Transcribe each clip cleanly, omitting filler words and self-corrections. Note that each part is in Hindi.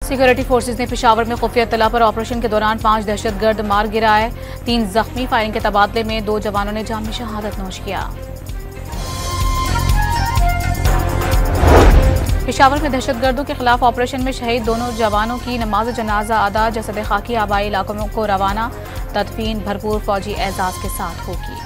सिक्योरिटी फोर्सेज ने पेशावर में खुफिया इत्तला पर ऑपरेशन के दौरान 5 दहशतगर्द मार गिराए, 3 जख्मी। फायरिंग के तबादले में 2 जवानों ने जाम में शहादत नोश किया। पेशावर में दहशतगर्दों के खिलाफ ऑपरेशन में शहीद दोनों जवानों की नमाज जनाजा अदा, जसद खाकी आबाई इलाकों को रवाना। तदफीन भरपूर फौजी एजाज के साथ होगी।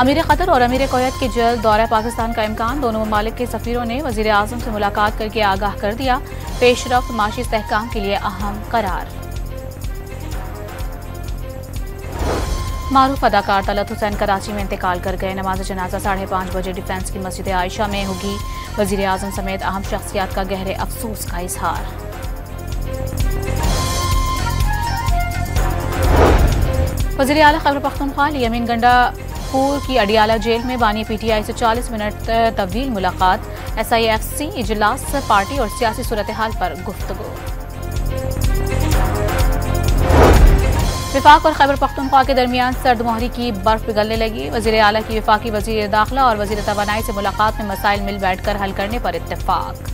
अमीर कतर और अमीर कुवैत के जल्द दौरा पाकिस्तान का इम्कान, दोनों ममालिक के सफीरों ने वजीर आजम से मुलाकात करके आगाह कर दिया। पेशरफ्त माशी इस्तेहकाम के लिए अहम करार। मारूफ अदाकार तलत हुसैन कराची में इंतकाल कर गए। नमाज जनाजा 5:30 बजे डिफेंस की मस्जिद आयशा में होगी। वजीर आजम समेत अहम शख्सियात का गहरे अफसोस का इजहार। वजीर आला खैबर पख्तूनख्वा यमीन गंडापुर की अडियाला जेल में बानी PTI से 40 मिनट तवील मुलाकात। SIFC इजलास, पार्टी और सियासी सूरत हाल पर गुफ्तगू। विफाक और खैबर पख्तूनख्वा के दरमियान सर्द मोहरी की बर्फ पिघलने लगी। वजीर आला की विफाकी वजीर दाखिला और वजीर तवानाई से मुलाकात में मसाइल मिल बैठकर हल करने पर इत्तेफाक।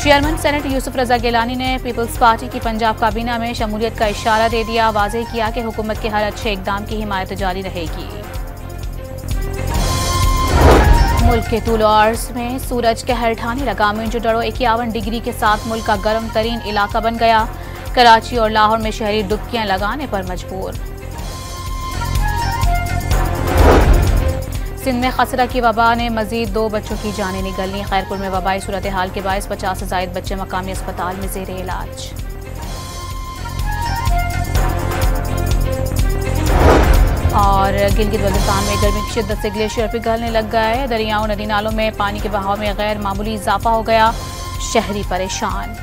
चेयरमैन सेनेट यूसुफ रजा गिलानी ने पीपल्स पार्टी की पंजाब काबीना में शमूलियत का इशारा दे दिया। वाज़ेह किया कि हुकूमत के हर अच्छे इकदाम की हिमायत जारी रहेगी। मुल्क के तूल और अर्ज में सूरज कहर ढाने लगा। मोइंजोदड़ो 51 डिग्री के साथ मुल्क का गर्म तरीन इलाका बन गया। कराची और लाहौर में शहरी डुबकियां लगाने पर मजबूर। सिंध में खसरा की वबा ने मजीद 2 बच्चों की जानें निगलनी। खैरपुर में वबाई सूरत हाल के बायस 50 से ज़ायद बच्चे मकामी अस्पताल में ज़ेरे इलाज। और गिलगित बल्तिस्तान में गर्मी की शिद्दत से ग्लेशियर पिघलने लग गए। दरियाओं नदी नालों में पानी के बहाव में गैर मामूली इजाफा हो गया। शहरी परेशान।